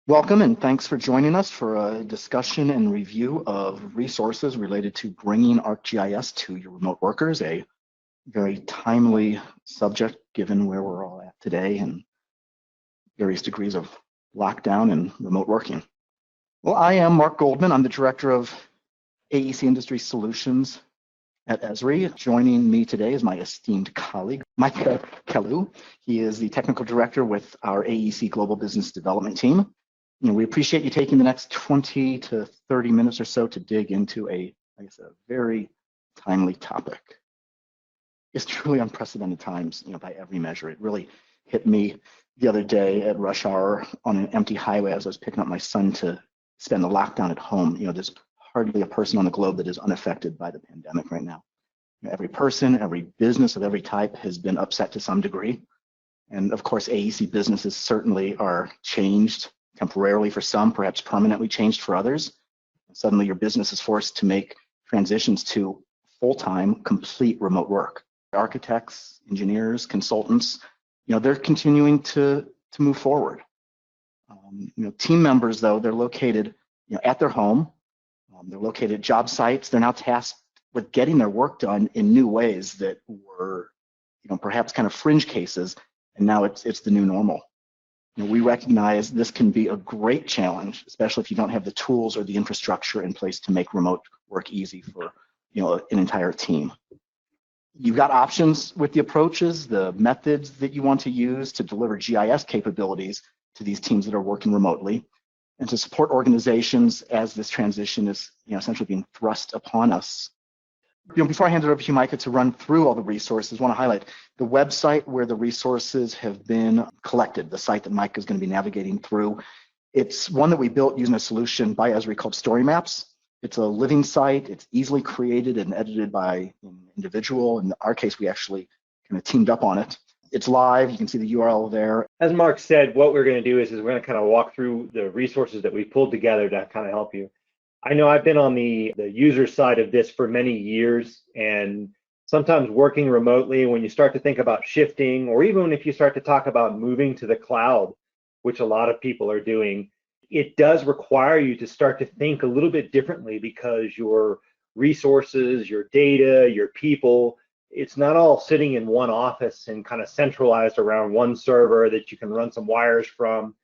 Welcome and thanks for joining us for a discussion and review of resources related to bringing ArcGIS to your remote workers, a very timely subject given where we're all at today and various degrees of lockdown and remote working. Well, I am Mark Goldman. I'm the Director of AEC Industry Solutions at Esri. Joining me today is my esteemed colleague, Mike Kellu. He is the Technical Director with our AEC Global Business Development team. We appreciate you taking the next 20 to 30 minutes or so to dig into a very timely topic. It's truly unprecedented times, by every measure. It really hit me the other day at rush hour on an empty highway as I was picking up my son to spend the lockdown at home. There's hardly a person on the globe that is unaffected by the pandemic right now. Every person, every business of every type has been upset to some degree. And of course, AEC businesses certainly are changed temporarily for some, perhaps permanently changed for others. And suddenly your business is forced to make transitions to full-time, complete remote work. Architects, engineers, consultants, they're continuing to move forward. Team members, though, they're located at their home. They're located at job sites. They're now tasked with getting their work done in new ways that were, perhaps kind of fringe cases, and now it's the new normal. We recognize this can be a great challenge, especially if you don't have the tools or the infrastructure in place to make remote work easy for an entire team. You've got options with the approaches, the methods that you want to use to deliver GIS capabilities to these teams that are working remotely, and to support organizations as this transition is essentially being thrust upon us. Before I hand it over to you, Micah, to run through all the resources, I want to highlight the website where the resources have been collected, the site that Micah is going to be navigating through. It's one that we built using a solution by Esri called Story Maps. It's a living site. It's easily created and edited by an individual. In our case, we actually kind of teamed up on it. It's live. You can see the URL there. As Mark said, what we're going to do is we're going to kind of walk through the resources that we pulled together to kind of help you. I know I've been on the user side of this for many years, and sometimes working remotely, when you start to think about shifting, or even if you start to talk about moving to the cloud, which a lot of people are doing, it does require you to start to think a little bit differently because your resources, your data, your people, it's not all sitting in one office and kind of centralized around one server that you can run some wires from.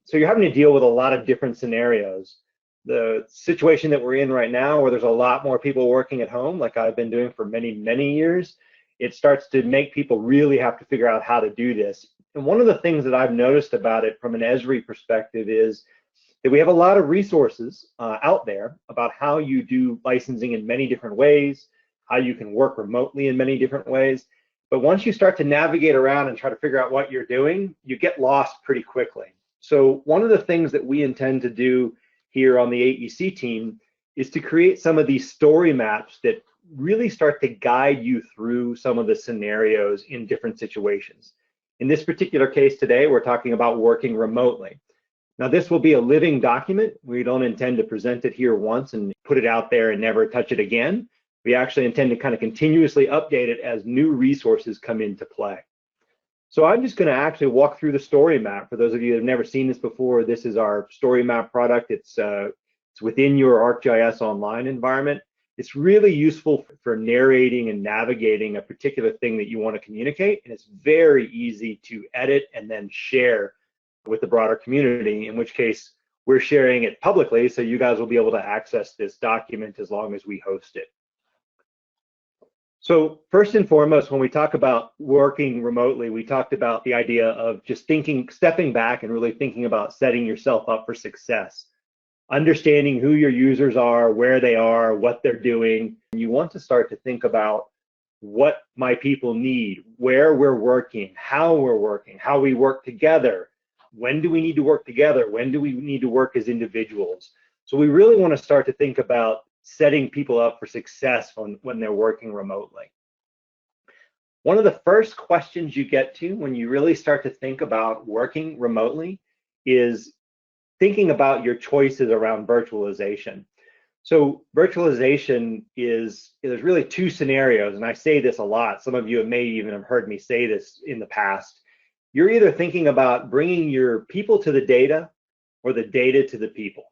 So you're having to deal with a lot of different scenarios. The situation that we're in right now, where there's a lot more people working at home, like I've been doing for many, many years, it starts to make people really have to figure out how to do this. And one of the things that I've noticed about it from an Esri perspective is that we have a lot of resources out there about how you do licensing in many different ways, how you can work remotely in many different ways. But once you start to navigate around and try to figure out what you're doing, you get lost pretty quickly. So one of the things that we intend to do here on the AEC team is to create some of these story maps that really start to guide you through some of the scenarios in different situations. In this particular case today, we're talking about working remotely. Now, this will be a living document. We don't intend to present it here once and put it out there and never touch it again. We actually intend to kind of continuously update it as new resources come into play. So I'm just going to actually walk through the story map. For those of you that have never seen this before, this is our story map product. It's within your ArcGIS Online environment. It's really useful for narrating and navigating a particular thing that you want to communicate, and it's very easy to edit and then share with the broader community, in which case we're sharing it publicly, so you guys will be able to access this document as long as we host it. So first and foremost, when we talk about working remotely, we talked about the idea of just stepping back and really thinking about setting yourself up for success, understanding who your users are, where they are, what they're doing. You want to start to think about what my people need, where we're working, how we work together. When do we need to work together? When do we need to work as individuals? So we really want to start to think about setting people up for success when they're working remotely. One of the first questions you get to when you really start to think about working remotely is thinking about your choices around virtualization. So virtualization there's really two scenarios, and I say this a lot. Some of you may even have heard me say this in the past. You're either thinking about bringing your people to the data or the data to the people.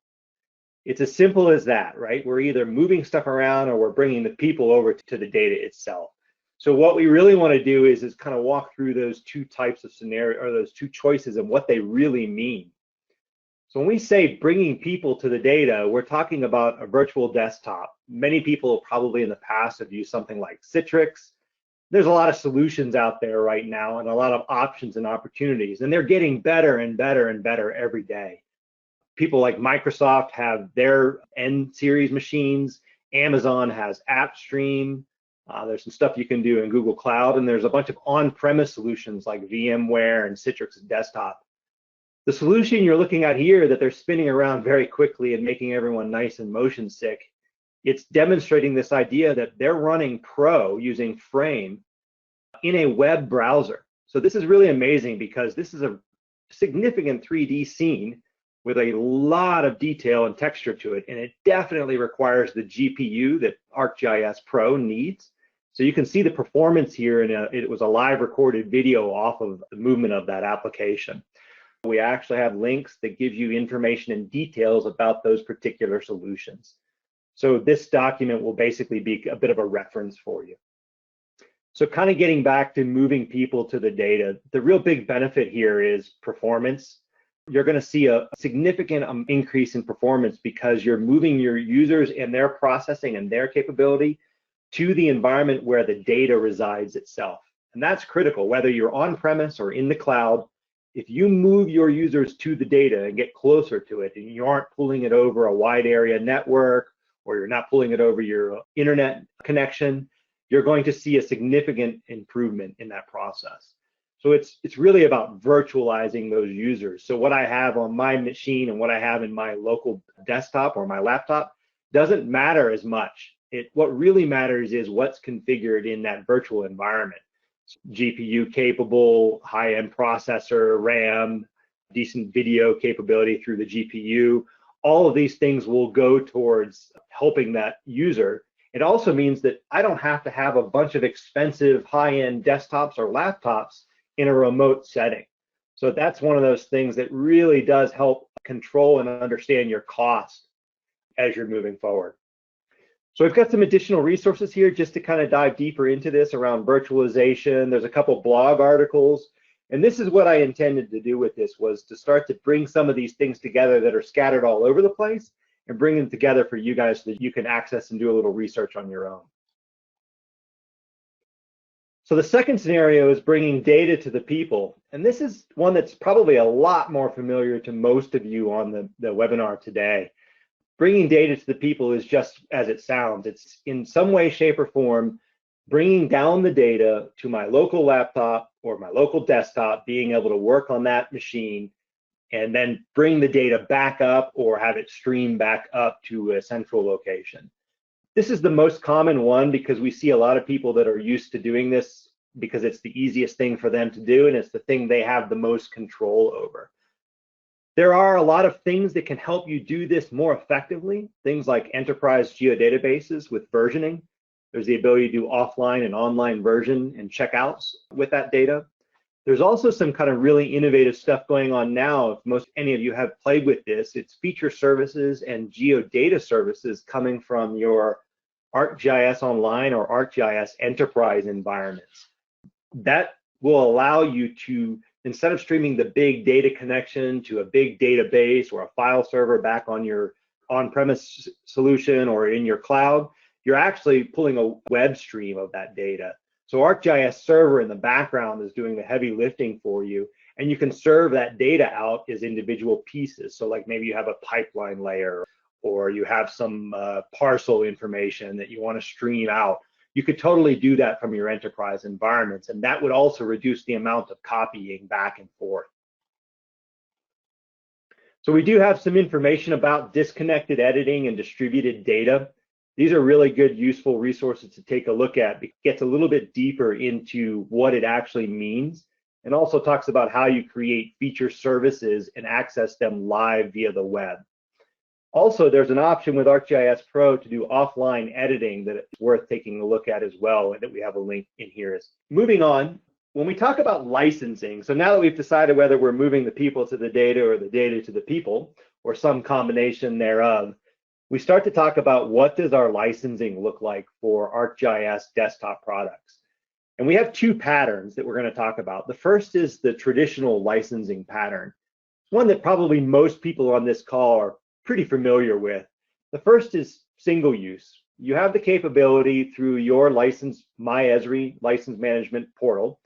It's as simple as that, right? We're either moving stuff around or we're bringing the people over to the data itself. So what we really want to do is kind of walk through those two types of scenario, or those two choices, and what they really mean. So when we say bringing people to the data, we're talking about a virtual desktop. Many people probably in the past have used something like Citrix. There's a lot of solutions out there right now and a lot of options and opportunities, and they're getting better and better and better every day. People like Microsoft have their N series machines. Amazon has AppStream. There's some stuff you can do in Google Cloud, and there's a bunch of on-premise solutions like VMware and Citrix Desktop. The solution you're looking at here that they're spinning around very quickly and making everyone nice and motion sick, it's demonstrating this idea that they're running Pro using Frame in a web browser. So this is really amazing because this is a significant 3D scene with a lot of detail and texture to it, and it definitely requires the GPU that ArcGIS Pro needs. So you can see the performance here, and it was a live recorded video off of the movement of that application. We actually have links that give you information and details about those particular solutions. So this document will basically be a bit of a reference for you. So kind of getting back to moving people to the data, the real big benefit here is performance. You're going to see a significant increase in performance because you're moving your users and their processing and their capability to the environment where the data resides itself. And that's critical, whether you're on-premise or in the cloud. If you move your users to the data and get closer to it, and you aren't pulling it over a wide area network, or you're not pulling it over your internet connection, you're going to see a significant improvement in that process. So it's really about virtualizing those users. So what I have on my machine and what I have in my local desktop or my laptop doesn't matter as much. What really matters is what's configured in that virtual environment. GPU capable, high-end processor, RAM, decent video capability through the GPU. All of these things will go towards helping that user. It also means that I don't have to have a bunch of expensive high-end desktops or laptops in a remote setting. So that's one of those things that really does help control and understand your cost as you're moving forward. So we've got some additional resources here just to kind of dive deeper into this around virtualization. There's a couple blog articles, and this is what I intended to do with this, was to start to bring some of these things together that are scattered all over the place and bring them together for you guys so that you can access and do a little research on your own. So the second scenario is bringing data to the people, and this is one that's probably a lot more familiar to most of you on the webinar today. Bringing data to the people is just as it sounds. It's in some way, shape, or form bringing down the data to my local laptop or my local desktop, being able to work on that machine, and then bring the data back up or have it stream back up to a central location. This is the most common one because we see a lot of people that are used to doing this because it's the easiest thing for them to do, and it's the thing they have the most control over. There are a lot of things that can help you do this more effectively, things like enterprise geodatabases with versioning. There's the ability to do offline and online version and checkouts with that data. There's also some kind of really innovative stuff going on now. If any of you have played with this, it's feature services and geodata services coming from your ArcGIS Online or ArcGIS Enterprise environments. That will allow you to, instead of streaming the big data connection to a big database or a file server back on your on-premise solution or in your cloud, you're actually pulling a web stream of that data. So ArcGIS Server in the background is doing the heavy lifting for you, and you can serve that data out as individual pieces. So like maybe you have a pipeline layer, or you have some parcel information that you want to stream out. You could totally do that from your enterprise environments, and that would also reduce the amount of copying back and forth. So we do have some information about disconnected editing and distributed data. These are really good, useful resources to take a look at. It gets a little bit deeper into what it actually means, and also talks about how you create feature services and access them live via the web. Also, there's an option with ArcGIS Pro to do offline editing that it's worth taking a look at as well, and that we have a link in here. Moving on, when we talk about licensing, so now that we've decided whether we're moving the people to the data or the data to the people, or some combination thereof, we start to talk about what does our licensing look like for ArcGIS desktop products. And we have two patterns that we're going to talk about. The first is the traditional licensing pattern. It's one that probably most people on this call are pretty familiar with. The first is single use. You have the capability through your license, My Esri license management portal,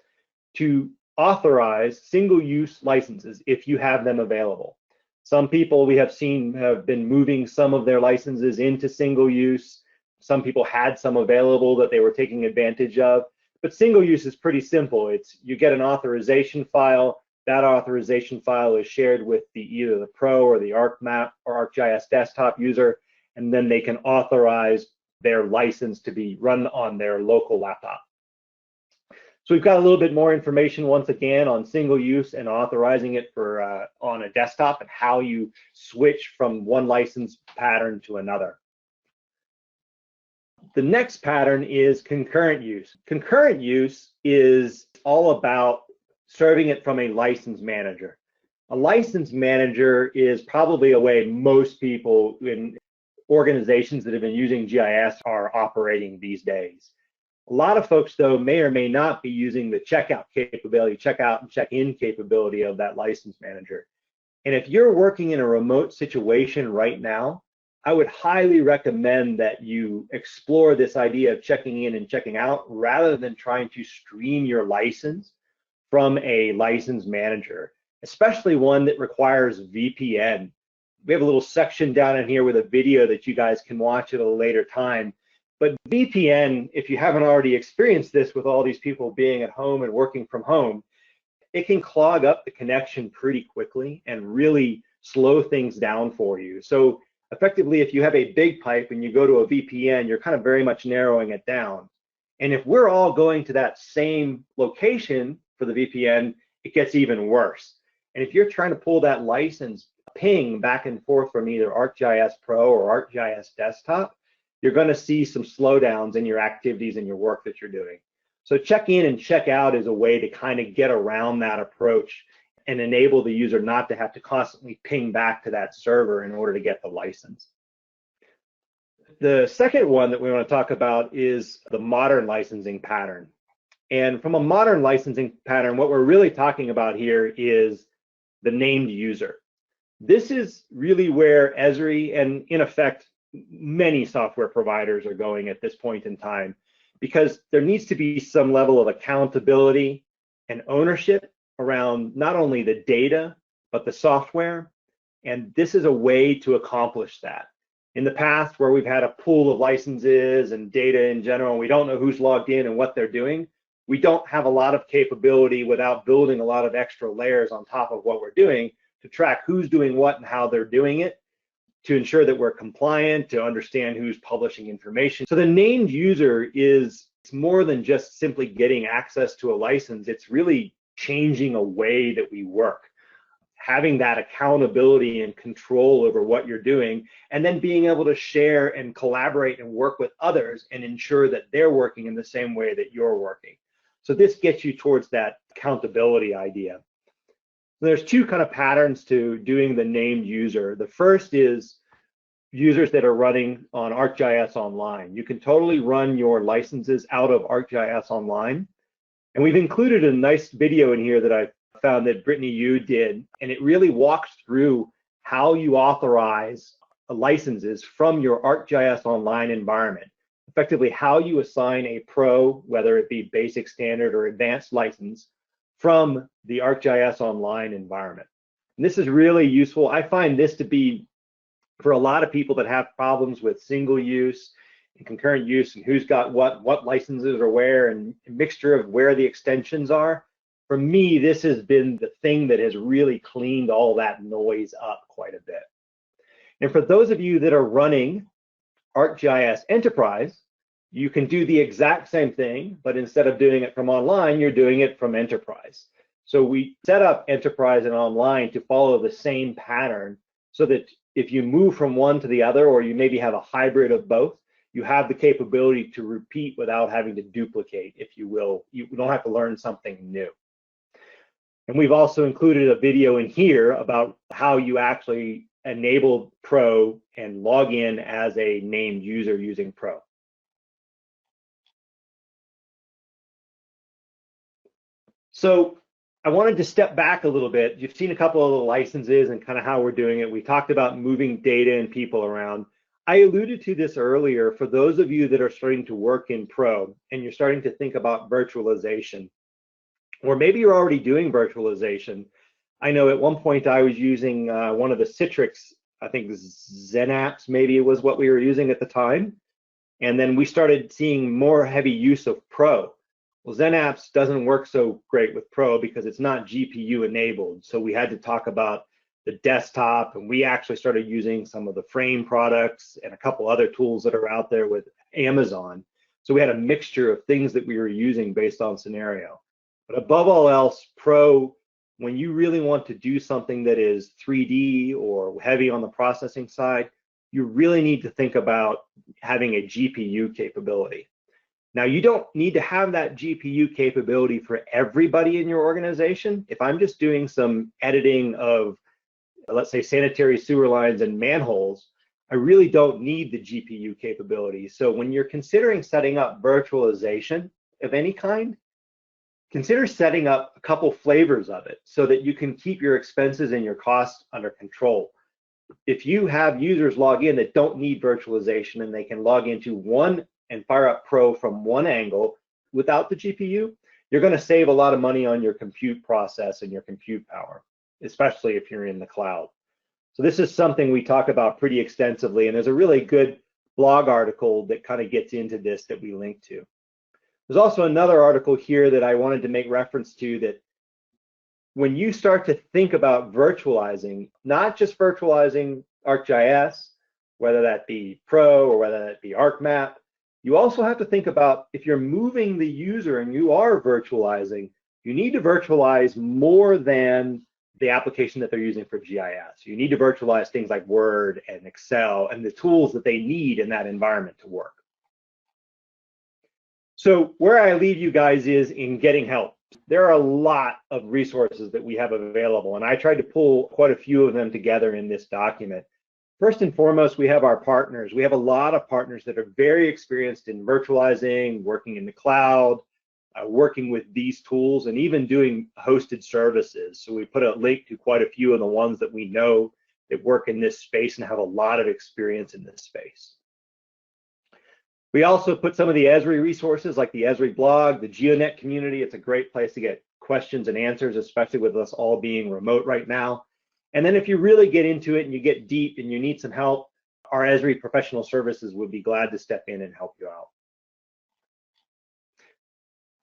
to authorize single-use licenses if you have them available. Some people we have seen have been moving some of their licenses into single-use. Some people had some available that they were taking advantage of. But single-use is pretty simple. It's you get an authorization file. That authorization file is shared with either the Pro or the ArcMap or ArcGIS desktop user, and then they can authorize their license to be run on their local laptop. So we've got a little bit more information once again on single use and authorizing it for on a desktop and how you switch from one license pattern to another. The next pattern is concurrent use. Concurrent use is all about serving it from a license manager. A license manager is probably a way most people in organizations that have been using GIS are operating these days. A lot of folks, though, may or may not be using the checkout capability, checkout and check-in capability of that license manager. And if you're working in a remote situation right now, I would highly recommend that you explore this idea of checking in and checking out rather than trying to stream your license from a license manager, especially one that requires VPN. We have a little section down in here with a video that you guys can watch at a later time. But VPN, if you haven't already experienced this with all these people being at home and working from home, it can clog up the connection pretty quickly and really slow things down for you. So effectively, if you have a big pipe and you go to a VPN, you're kind of very much narrowing it down. And if we're all going to that same location for the VPN, it gets even worse. And if you're trying to pull that license ping back and forth from either ArcGIS Pro or ArcGIS Desktop, you're going to see some slowdowns in your activities and your work that you're doing. So check in and check out is a way to kind of get around that approach and enable the user not to have to constantly ping back to that server in order to get the license. The second one that we want to talk about is the modern licensing pattern. And from a modern licensing pattern, what we're really talking about here is the named user. This is really where Esri and, in effect, many software providers are going at this point in time, because there needs to be some level of accountability and ownership around not only the data, but the software. And this is a way to accomplish that. In the past, where we've had a pool of licenses and data in general, and we don't know who's logged in and what they're doing, we don't have a lot of capability without building a lot of extra layers on top of what we're doing to track who's doing what and how they're doing it, to ensure that we're compliant, to understand who's publishing information. So the named user is more than just simply getting access to a license. It's really changing a way that we work, having that accountability and control over what you're doing, and then being able to share and collaborate and work with others and ensure that they're working in the same way that you're working. So this gets you towards that accountability idea. There's two kind of patterns to doing the named user. The first is users that are running on ArcGIS Online. You can totally run your licenses out of ArcGIS Online. And we've included a nice video in here that I found that Brittany Yu did, and it really walks through how you authorize licenses from your ArcGIS Online environment. Effectively, how you assign a pro, whether it be basic, standard, or advanced license, from the ArcGIS Online environment. And this is really useful. I find this to be, for a lot of people that have problems with single use and concurrent use and who's got what licenses are where, and a mixture of where the extensions are. For me, this has been the thing that has really cleaned all that noise up quite a bit. And for those of you that are running ArcGIS Enterprise, you can do the exact same thing, but instead of doing it from online, you're doing it from Enterprise. So we set up Enterprise and Online to follow the same pattern, so that if you move from one to the other, or you maybe have a hybrid of both, you have the capability to repeat without having to duplicate, if you will. You don't have to learn something new. And we've also included a video in here about how you actually enable Pro and log in as a named user using Pro. So I wanted to step back a little bit. You've seen a couple of the licenses and kind of how we're doing it. We talked about moving data and people around. I alluded to this earlier. For those of you that are starting to work in Pro and you're starting to think about virtualization, or maybe you're already doing virtualization. I know at one point I was using one of the Citrix, I think XenApps maybe it was what we were using at the time. And then we started seeing more heavy use of Pro. Well, XenApps doesn't work so great with Pro because it's not GPU enabled. So we had to talk about the desktop, and we actually started using some of the Frame products and a couple other tools that are out there with Amazon. So we had a mixture of things that we were using based on scenario. But above all else, Pro, when you really want to do something that is 3D or heavy on the processing side, you really need to think about having a GPU capability. Now, you don't need to have that GPU capability for everybody in your organization. If I'm just doing some editing of, let's say, sanitary sewer lines and manholes, I really don't need the GPU capability. So when you're considering setting up virtualization of any kind, consider setting up a couple flavors of it so that you can keep your expenses and your costs under control. If you have users log in that don't need virtualization and they can log into one and fire up Pro from one angle without the GPU, you're going to save a lot of money on your compute process and your compute power, especially if you're in the cloud. So this is something we talk about pretty extensively, and there's a really good blog article that kind of gets into this that we link to. There's also another article here that I wanted to make reference to, that when you start to think about virtualizing, not just virtualizing ArcGIS, whether that be Pro or whether that be ArcMap, you also have to think about, if you're moving the user and you are virtualizing, you need to virtualize more than the application that they're using for GIS. You need to virtualize things like Word and Excel and the tools that they need in that environment to work. So where I leave you guys is in getting help. There are a lot of resources that we have available, and I tried to pull quite a few of them together in this document. First and foremost, we have our partners. We have a lot of partners that are very experienced in virtualizing, working in the cloud, working with these tools, and even doing hosted services. So we put a link to quite a few of the ones that we know that work in this space and have a lot of experience in this space. We also put some of the Esri resources like the Esri blog, the GeoNet community. It's a great place to get questions and answers, especially with us all being remote right now. And then if you really get into it and you get deep and you need some help, our Esri professional services would be glad to step in and help you out.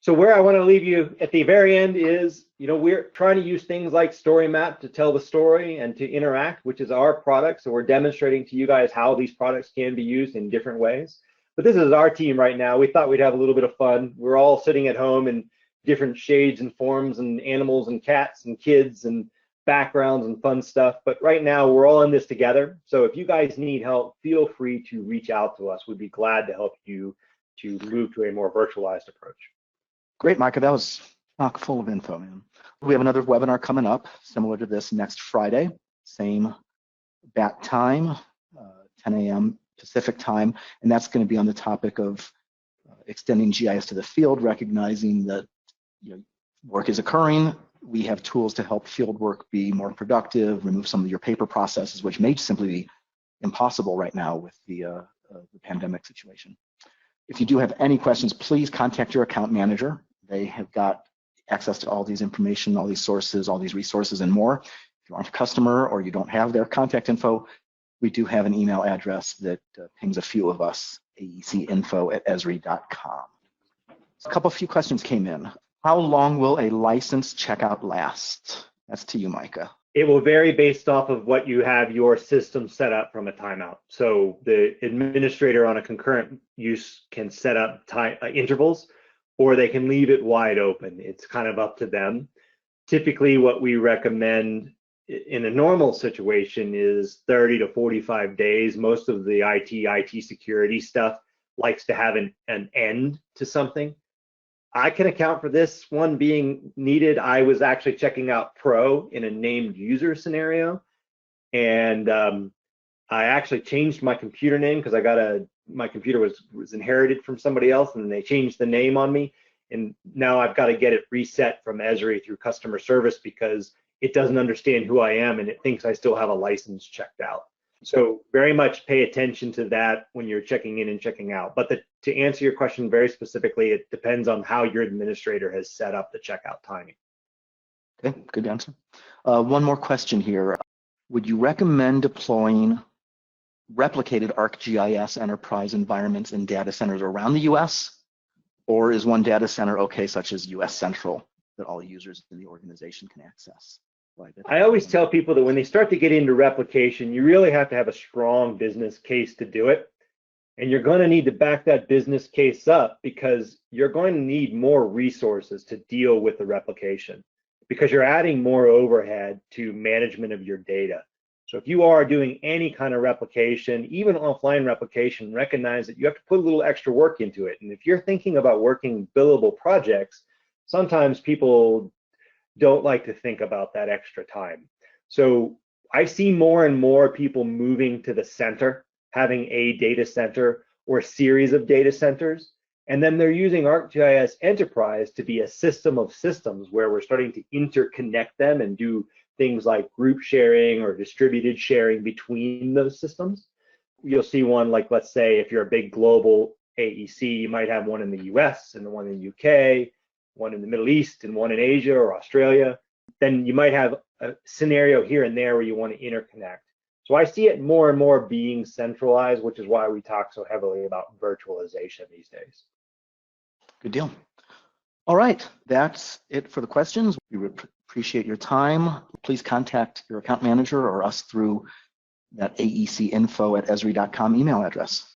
So where I want to leave you at the very end is, we're trying to use things like StoryMap to tell the story and to interact, which is our product. So we're demonstrating to you guys how these products can be used in different ways. But this is our team right now. We thought we'd have a little bit of fun. We're all sitting at home in different shades and forms and animals and cats and kids and backgrounds and fun stuff. But right now we're all in this together. So if you guys need help, feel free to reach out to us. We'd be glad to help you to move to a more virtualized approach. Great, Micah. That was chock full of info, man. We have another webinar coming up similar to this next Friday, same bat time, 10 a.m. Pacific time, and that's going to be on the topic of extending GIS to the field, recognizing that work is occurring. We have tools to help field work be more productive, remove some of your paper processes, which may simply be impossible right now with the pandemic situation. If you do have any questions, please contact your account manager. They have got access to all these information, all these sources, all these resources, and more. If you aren't a customer or you don't have their contact info, we do have an email address that pings a few of us, aecinfo@esri.com. A few questions came in. How long will a license checkout last? That's to you, Micah. It will vary based off of what you have your system set up from a timeout. So the administrator on a concurrent use can set up time intervals, or they can leave it wide open. It's kind of up to them. Typically, what we recommend in a normal situation is 30 to 45 days. Most of the IT security stuff likes to have an end to something. I can account for this one being needed. I was actually checking out Pro in a named user scenario, and I actually changed my computer name because my computer was inherited from somebody else, and they changed the name on me, and now I've got to get it reset from Esri through customer service because it doesn't understand who I am and it thinks I still have a license checked out. So very much pay attention to that when you're checking in and checking out. But to answer your question very specifically, it depends on how your administrator has set up the checkout timing. Okay, good answer. One more question here. Would you recommend deploying replicated ArcGIS Enterprise environments in data centers around the US? Or is one data center okay, such as US Central, that all users in the organization can access? I always tell people that when they start to get into replication, you really have to have a strong business case to do it. And you're going to need to back that business case up because you're going to need more resources to deal with the replication because you're adding more overhead to management of your data. So if you are doing any kind of replication, even offline replication, recognize that you have to put a little extra work into it. And if you're thinking about working billable projects, sometimes people don't like to think about that extra time. So I see more and more people moving to the center, having a data center or a series of data centers. And then they're using ArcGIS Enterprise to be a system of systems where we're starting to interconnect them and do things like group sharing or distributed sharing between those systems. You'll see one like, let's say, if you're a big global AEC, you might have one in the US and one in the UK, one in the Middle East and one in Asia or Australia. Then you might have a scenario here and there where you want to interconnect. So I see it more and more being centralized, which is why we talk so heavily about virtualization these days. Good deal. All right, that's it for the questions. We would appreciate your time. Please contact your account manager or us through that aecinfo@esri.com email address.